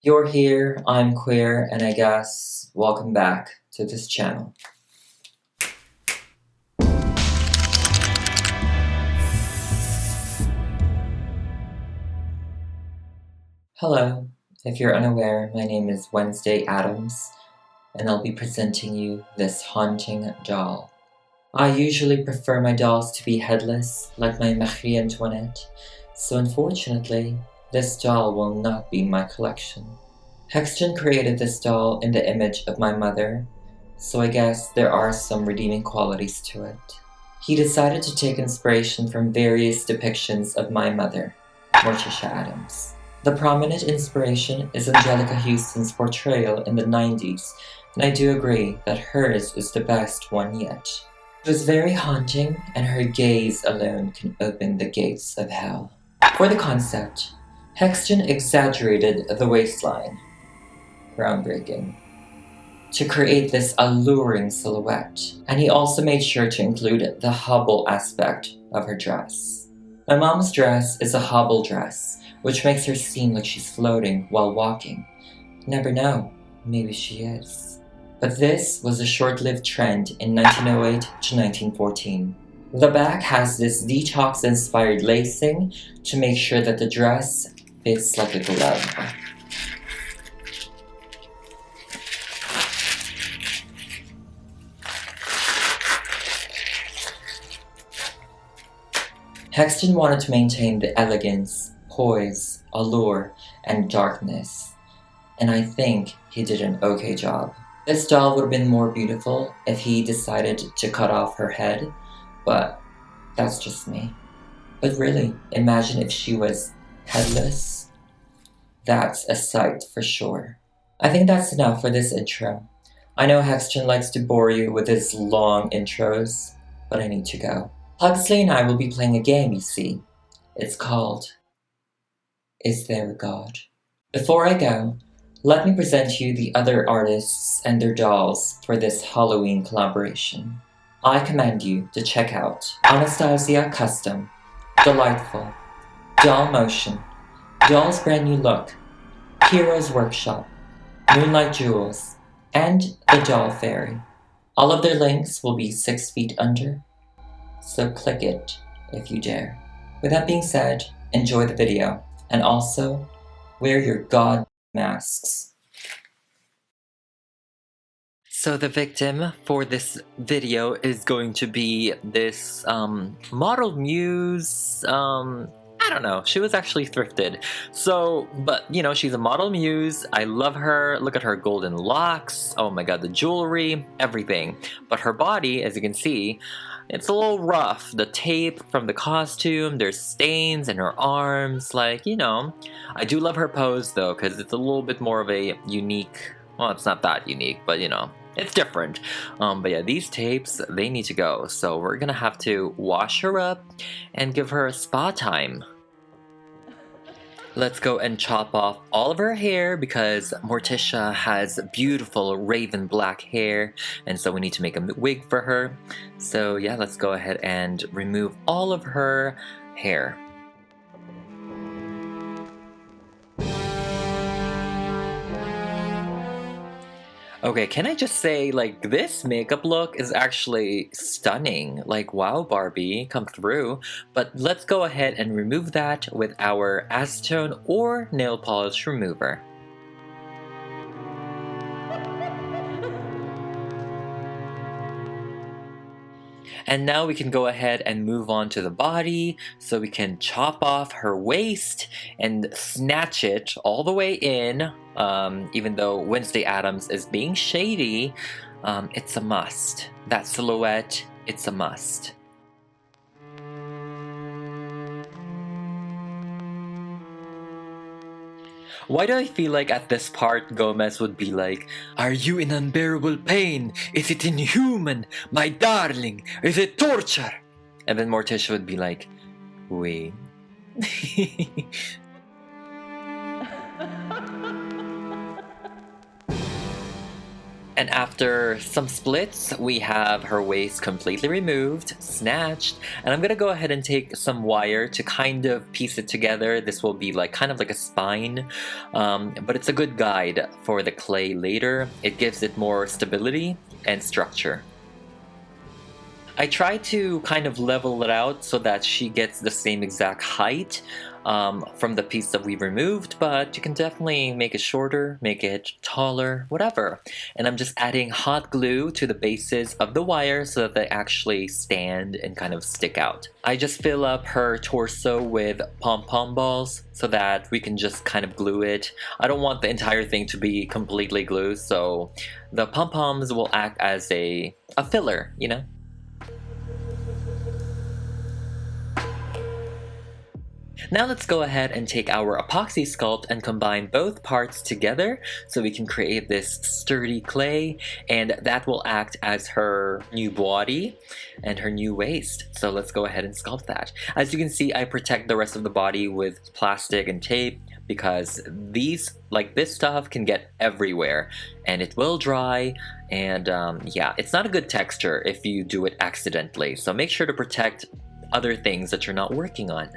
You're here, I'm queer, and I guess welcome back to this channel. Hello, if you're unaware, my name is Wednesday Addams, and I'll be presenting you this haunting doll. I usually prefer my dolls to be headless, like my Marie Antoinette, so unfortunately, this doll will not be in my collection. Hextian created this doll in the image of my mother, so I guess there are some redeeming qualities to it. He decided to take inspiration from various depictions of my mother, Morticia Addams. The prominent inspiration is Anjelica Huston's portrayal in the 90s, and I do agree that hers is the best one yet. It was very haunting, and her gaze alone can open the gates of hell. For the concept, Hextian exaggerated the waistline, groundbreaking, to create this alluring silhouette, and he also made sure to include the hobble aspect of her dress. My mom's dress is a hobble dress, which makes her seem like she's floating while walking. Never know, maybe she is. But this was a short-lived trend in 1908 to 1914. The back has this detox-inspired lacing to make sure that the dress fits like a glove. Hextian wanted to maintain the elegance, poise, allure, and darkness, and I think he did an okay job. This doll would have been more beautiful if he decided to cut off her head, but that's just me. But really, imagine if she was headless. That's a sight for sure. I think that's enough for this intro. I know Hextian likes to bore you with his long intros, but I need to go. Huxley and I will be playing a game, you see. It's called Is There a God? Before I go, let me present you the other artists and their dolls for this Halloween collaboration. I command you to check out Anastasia Custom, Delightful, Doll Motion, Doll's Brand New Look, Heroes Workshop, Moonlight Jewels, and The Doll Fairy. All of their links will be 6 feet under, so click it if you dare. With that being said, enjoy the video, and also, wear your god masks. So the victim for this video is going to be this model muse. I don't know, she was actually thrifted. So, but you know, she's a model muse. I love her. Look at her golden locks. Oh my god, the jewelry, everything. But her body, as you can see, it's a little rough. The tape from the costume, there's stains in her arms, like, you know. I do love her pose though, because it's a little bit more of a unique, well, it's not that unique, but you know, it's different. But yeah, these tapes, they need to go. So we're gonna have to wash her up and give her a spa time. Let's go and chop off all of her hair because Morticia has beautiful raven black hair, and so we need to make a wig for her. So yeah, let's go ahead and remove all of her hair. Okay, can I just say, like, this makeup look is actually stunning. Like, wow, Barbie, come through. But let's go ahead and remove that with our acetone or nail polish remover. And now we can go ahead and move on to the body, so we can chop off her waist and snatch it all the way in. Even though Wednesday Addams is being shady, it's a must. That silhouette, it's a must. Why do I feel like at this part Gomez would be like, "Are you in unbearable pain? Is it inhuman? My darling, is it torture?" And then Morticia would be like, "Oui." And after some splits, we have her waist completely removed, snatched, and I'm gonna go ahead and take some wire to kind of piece it together. This will be like kind of like a spine, but it's a good guide for the clay later. It gives it more stability and structure. I try to kind of level it out so that she gets the same exact height from the piece that we removed, but you can definitely make it shorter, make it taller, whatever. And I'm just adding hot glue to the bases of the wire so that they actually stand and kind of stick out. I just fill up her torso with pom-pom balls so that we can just kind of glue it. I don't want the entire thing to be completely glued, so the pom-poms will act as a filler, you know? Now let's go ahead and take our epoxy sculpt and combine both parts together so we can create this sturdy clay, and that will act as her new body and her new waist. So let's go ahead and sculpt that. As you can see, I protect the rest of the body with plastic and tape because this stuff can get everywhere and it will dry, and yeah, it's not a good texture if you do it accidentally. So make sure to protect other things that you're not working on.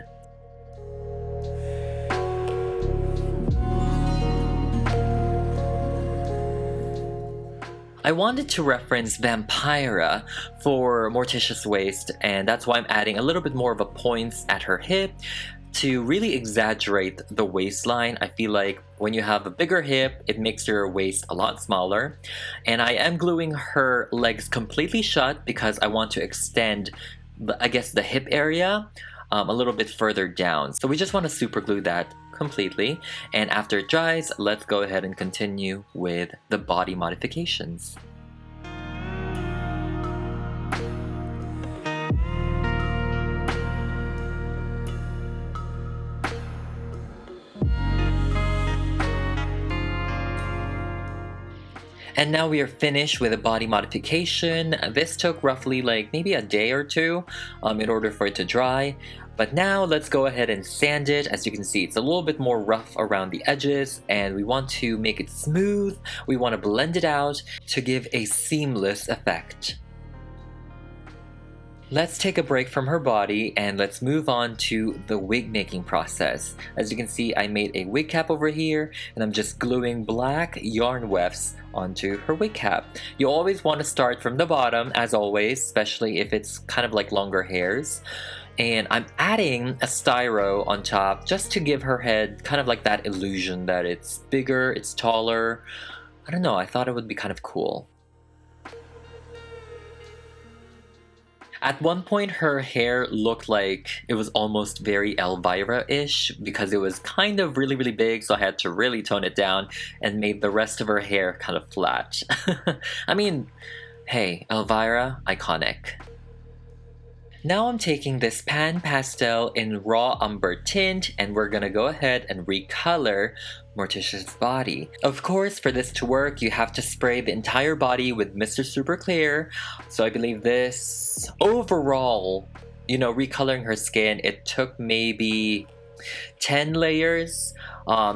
I wanted to reference Vampira for Morticia's waist, and that's why I'm adding a little bit more of a points at her hip to really exaggerate the waistline. I feel like when you have a bigger hip, it makes your waist a lot smaller. And I am gluing her legs completely shut because I want to extend, I guess, the hip area a little bit further down. So we just want to super glue that completely, and after it dries, let's go ahead and continue with the body modifications. And now we are finished with a body modification. This took roughly like maybe a day or two in order for it to dry. But now let's go ahead and sand it. As you can see, it's a little bit more rough around the edges, and we want to make it smooth. We want to blend it out to give a seamless effect. Let's take a break from her body and let's move on to the wig making process. As you can see, I made a wig cap over here and I'm just gluing black yarn wefts onto her wig cap. You always want to start from the bottom, as always, especially if it's kind of like longer hairs. And I'm adding a styro on top just to give her head kind of like that illusion that it's bigger, it's taller. I don't know, I thought it would be kind of cool. At one point, her hair looked like it was almost very Elvira-ish because it was kind of really, really big, so I had to really tone it down and made the rest of her hair kind of flat. I mean, hey, Elvira, iconic. Now I'm taking this pan pastel in raw umber tint and we're gonna go ahead and recolor Morticia's body. Of course, for this to work, you have to spray the entire body with Mr. Super Clear. So I believe this overall, you know, recoloring her skin, it took maybe 10 layers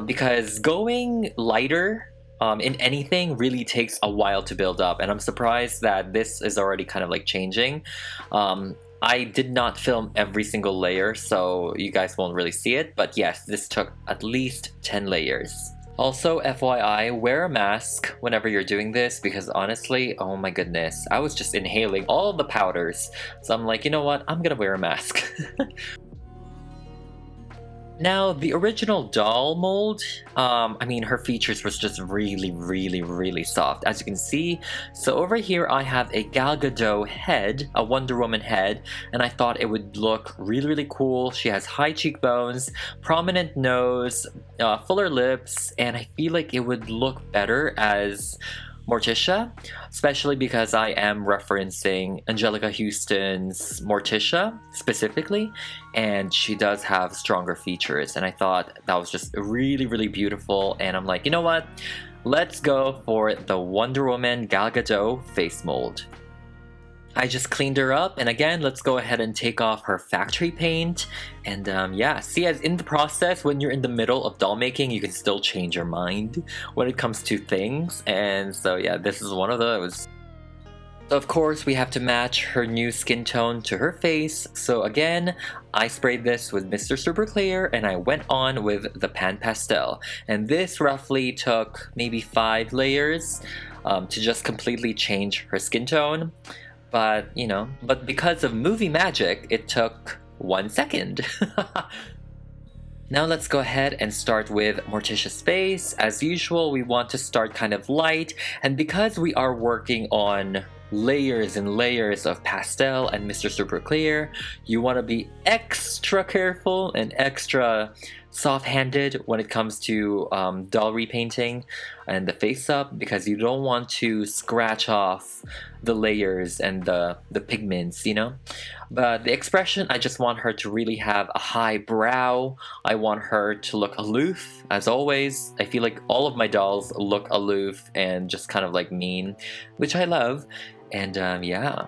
because going lighter in anything really takes a while to build up, and I'm surprised that this is already kind of like changing. I did not film every single layer, so you guys won't really see it, but yes, this took at least 10 layers. Also, FYI, wear a mask whenever you're doing this because honestly, oh my goodness, I was just inhaling all the powders. So I'm like, you know what, I'm gonna wear a mask. Now, the original doll mold, I mean, her features was just really, really, really soft, as you can see. So over here, I have a Gal Gadot head, a Wonder Woman head, and I thought it would look really, really cool. She has high cheekbones, prominent nose, fuller lips, and I feel like it would look better as Morticia, especially because I am referencing Anjelica Huston's Morticia specifically, and she does have stronger features, and I thought that was just really, really beautiful, and I'm like, you know what? Let's go for the Wonder Woman Gal Gadot face mold. I just cleaned her up, and again, let's go ahead and take off her factory paint. And yeah, see, as in the process, when you're in the middle of doll making, you can still change your mind when it comes to things. And so yeah, this is one of those. So of course, we have to match her new skin tone to her face. So again, I sprayed this with Mr. Super Clear, and I went on with the Pan Pastel. And this roughly took maybe 5 layers to just completely change her skin tone. But, you know, because of movie magic, it took 1 second. Now let's go ahead and start with Morticia's face. As usual, we want to start kind of light, and because we are working on layers and layers of pastel and Mr. Super Clear, you want to be extra careful and extra soft-handed when it comes to doll repainting and the face-up, because you don't want to scratch off the layers and the pigments, you know? But the expression, I just want her to really have a high brow. I want her to look aloof, as always. I feel like all of my dolls look aloof and just kind of like mean, which I love. And yeah.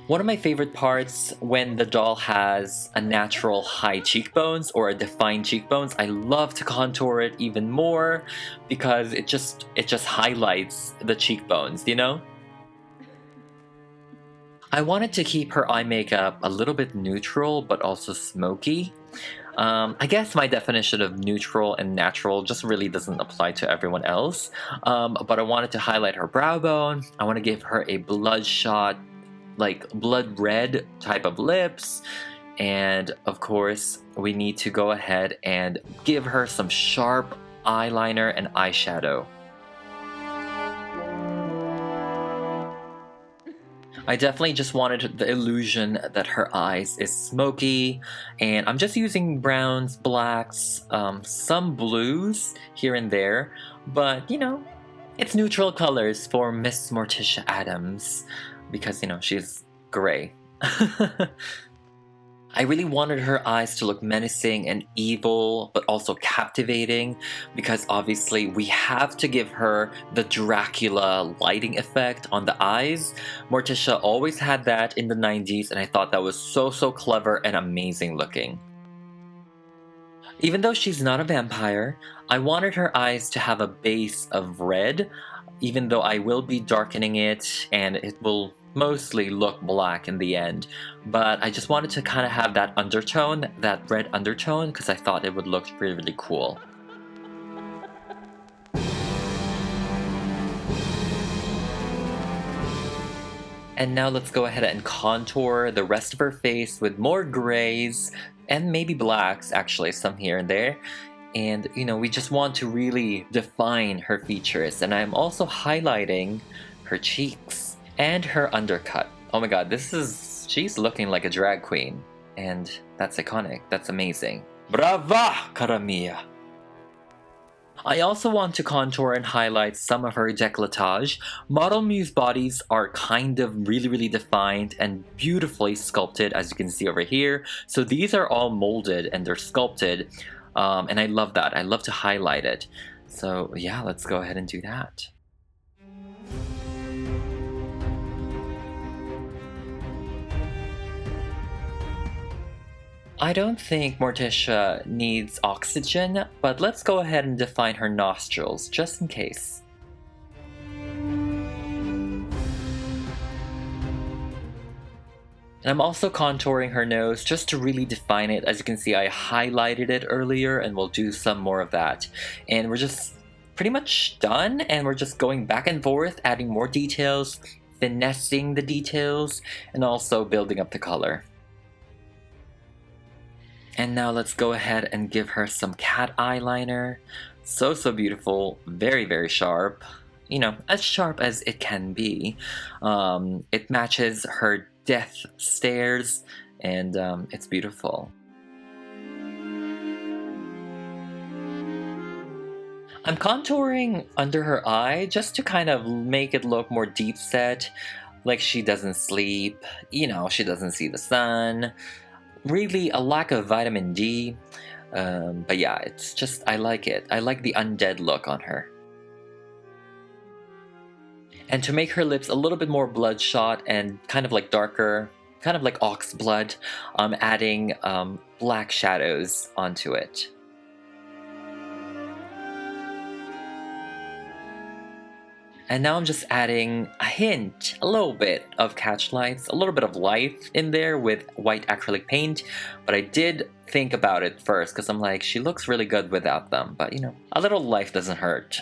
One of my favorite parts when the doll has a natural high cheekbones or a defined cheekbones, I love to contour it even more because it just highlights the cheekbones, you know? I wanted to keep her eye makeup a little bit neutral but also smoky. I guess my definition of neutral and natural just really doesn't apply to everyone else, but I wanted to highlight her brow bone. I want to give her a bloodshot, like blood red type of lips, and of course we need to go ahead and give her some sharp eyeliner and eyeshadow. I definitely just wanted the illusion that her eyes is smoky, and I'm just using browns, blacks, some blues here and there, but you know, it's neutral colors for Miss Morticia Addams because, you know, she's gray. I really wanted her eyes to look menacing and evil, but also captivating, because obviously we have to give her the Dracula lighting effect on the eyes. Morticia always had that in the 90s, and I thought that was so clever and amazing looking. Even though she's not a vampire, I wanted her eyes to have a base of red, even though I will be darkening it and it will mostly look black in the end. But I just wanted to kind of have that undertone, that red undertone, because I thought it would look really cool. And now let's go ahead and contour the rest of her face with more grays and maybe blacks, actually, some here and there. And, you know, we just want to really define her features. And I'm also highlighting her cheeks and her undercut. Oh my god, she's looking like a drag queen. And that's iconic. That's amazing. Brava, cara mia! I also want to contour and highlight some of her décolletage. Model Muse bodies are kind of really defined and beautifully sculpted, as you can see over here. So these are all molded and they're sculpted. And I love that. I love to highlight it. So yeah, let's go ahead and do that. I don't think Morticia needs oxygen, but let's go ahead and define her nostrils, just in case. And I'm also contouring her nose just to really define it. As you can see, I highlighted it earlier, and we'll do some more of that. And we're just pretty much done, and we're just going back and forth, adding more details, finessing the details, and also building up the color. And now let's go ahead and give her some cat eyeliner. So beautiful, very sharp. You know, as sharp as it can be. It matches her death stares, and it's beautiful. I'm contouring under her eye just to kind of make it look more deep set, like she doesn't sleep, you know, she doesn't see the sun. Really a lack of vitamin D. But yeah, it's just, I like it. I like the undead look on her. And to make her lips a little bit more bloodshot and kind of like darker, kind of like ox blood, I'm adding black shadows onto it. And now I'm just adding a hint, a little bit of catch lights, a little bit of life in there with white acrylic paint. But I did think about it first because I'm like, she looks really good without them. But you know, a little life doesn't hurt.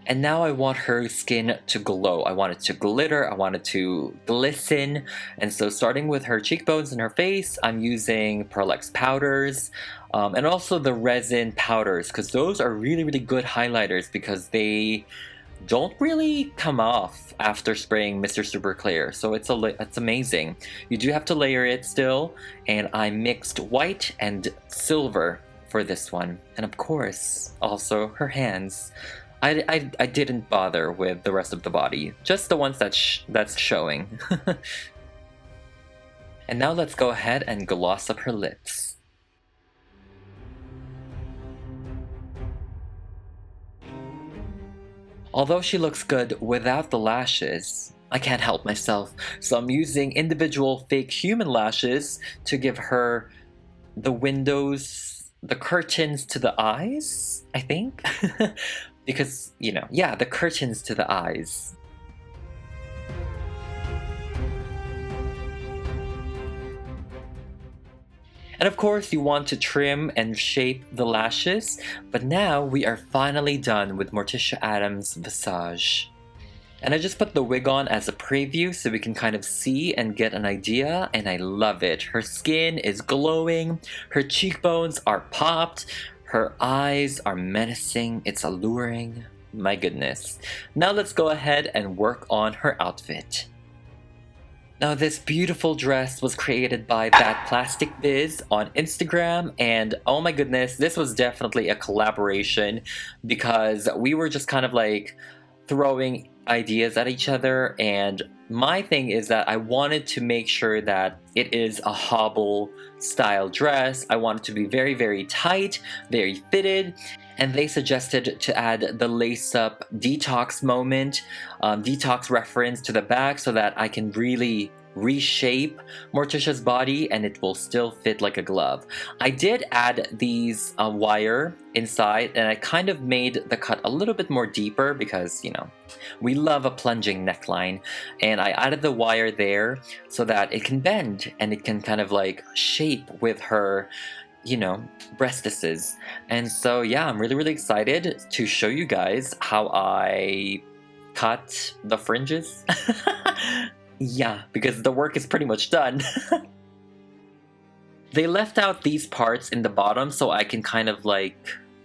And now I want her skin to glow. I want it to glitter. I want it to glisten. And so starting with her cheekbones and her face, I'm using Pearl X powders. And also the resin powders, because those are really, really good highlighters because they don't really come off after spraying Mr. Super Clear. So it's amazing. You do have to layer it still. And I mixed white and silver for this one. And of course, also her hands. I didn't bother with the rest of the body, just the ones that's showing. And now let's go ahead and gloss up her lips. Although she looks good without the lashes, I can't help myself, so I'm using individual fake human lashes to give her the windows, the curtains to the eyes, I think? Because, you know, yeah, the curtains to the eyes. And of course, you want to trim and shape the lashes, but now we are finally done with Morticia Addams' visage. And I just put the wig on as a preview so we can kind of see and get an idea, and I love it. Her skin is glowing, her cheekbones are popped, her eyes are menacing, it's alluring. My goodness. Now let's go ahead and work on her outfit. Now this beautiful dress was created by That Plastic Biz on Instagram, and oh my goodness, this was definitely a collaboration because we were just kind of like throwing ideas at each other, and my thing is that I wanted to make sure that it is a hobble style dress. I want it to be very, very tight, very fitted, and they suggested to add the lace-up detox moment, detox reference to the back so that I can really reshape Morticia's body and it will still fit like a glove. I did add these wire inside, and I kind of made the cut a little bit more deeper because, you know, we love a plunging neckline, and I added the wire there so that it can bend and it can kind of like shape with her, you know, breastises. And so yeah, I'm really, really excited to show you guys how I cut the fringes. Yeah, because the work is pretty much done. They left out these parts in the bottom so I can kind of like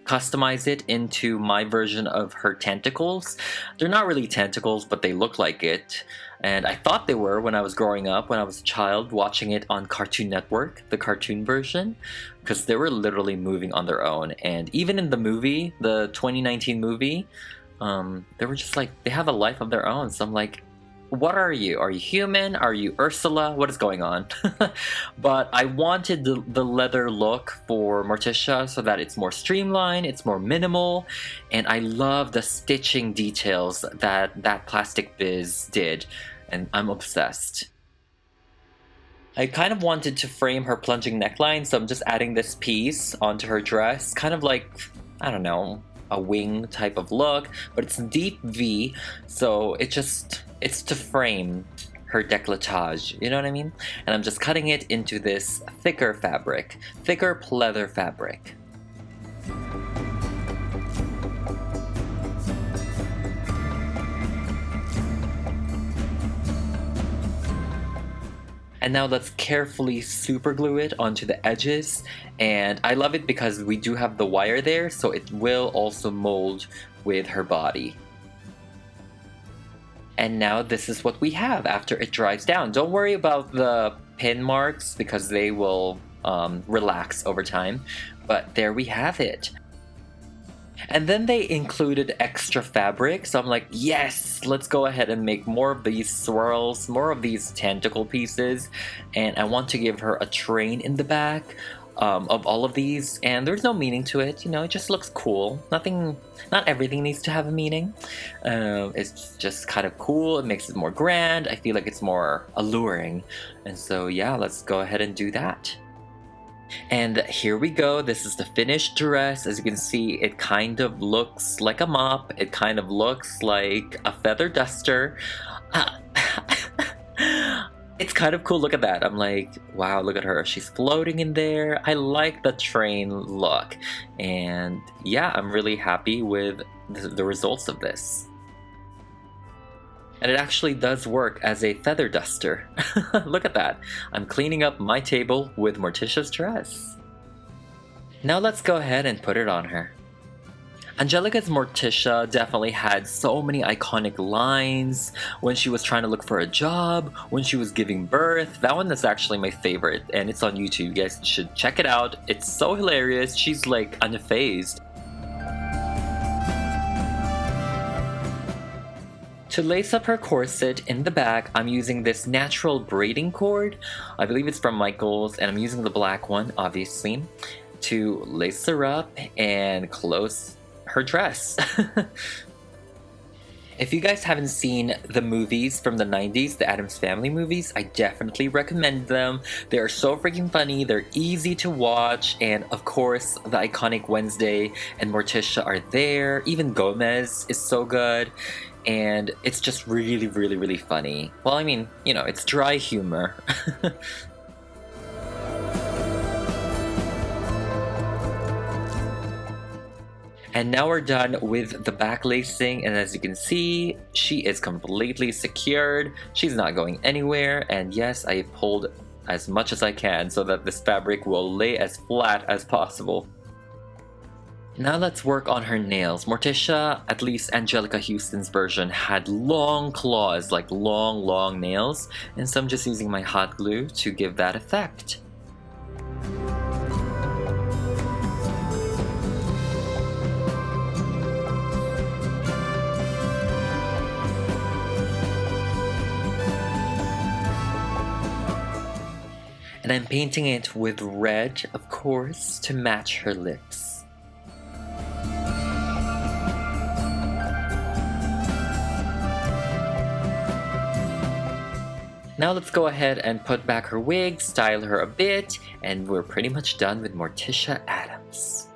customize it into my version of her tentacles. They're not really tentacles, but they look like it. And I thought they were when I was growing up, when I was a child, watching it on Cartoon Network, the cartoon version, because they were literally moving on their own. And even in the movie, the 2019 movie, they were just like, they have a life of their own. So I'm like, what are you? Are you human? Are you Ursula? What is going on? But I wanted the leather look for Morticia so that it's more streamlined, it's more minimal, and I love the stitching details that Plastic Biz did, and I'm obsessed. I kind of wanted to frame her plunging neckline, so I'm just adding this piece onto her dress, kind of like, I don't know, a wing type of look, but it's deep V, so it's to frame her décolletage, you know what I mean? And I'm just cutting it into this thicker fabric, thicker pleather fabric. And now let's carefully super glue it onto the edges. And I love it because we do have the wire there, so it will also mold with her body. And now this is what we have after it dries down. Don't worry about the pin marks because they will relax over time. But there we have it. And then they included extra fabric, so I'm like, yes, let's go ahead and make more of these swirls, more of these tentacle pieces. And I want to give her a train in the back. of all of these, and there's no meaning to it. You know, it just looks cool. Not everything needs to have a meaning. It's just kind of cool. It makes it more grand. I feel like it's more alluring, and so yeah, let's go ahead and do that. And here we go. This is the finished dress. As you can see, it kind of looks like a mop. It kind of looks like a feather duster. It's kind of cool. Look at that. I'm like, wow, look at her. She's floating in there. I like the train look. And yeah, I'm really happy with the results of this. And it actually does work as a feather duster. Look at that. I'm cleaning up my table with Morticia's dress. Now let's go ahead and put it on her. Anjelica's Morticia definitely had so many iconic lines when she was trying to look for a job, when she was giving birth. That one is actually my favorite, and it's on YouTube. You guys should check it out. It's so hilarious. She's like unfazed. To lace up her corset in the back, I'm using this natural braiding cord. I believe it's from Michaels, and I'm using the black one, obviously, to lace her up and close her dress. If you guys haven't seen the movies from the 90s, the Addams Family movies, I definitely recommend them. They are so freaking funny, they're easy to watch, and of course, the iconic Wednesday and Morticia are there. Even Gomez is so good, and it's just really, really, really funny. Well, I mean, you know, it's dry humor. And now we're done with the back lacing, and as you can see, she is completely secured. She's not going anywhere, and yes, I pulled as much as I can so that this fabric will lay as flat as possible. Now let's work on her nails. Morticia, at least Anjelica Huston's version, had long claws, like long nails, and so I'm just using my hot glue to give that effect. And I'm painting it with red, of course, to match her lips. Now let's go ahead and put back her wig, style her a bit, and we're pretty much done with Morticia Addams.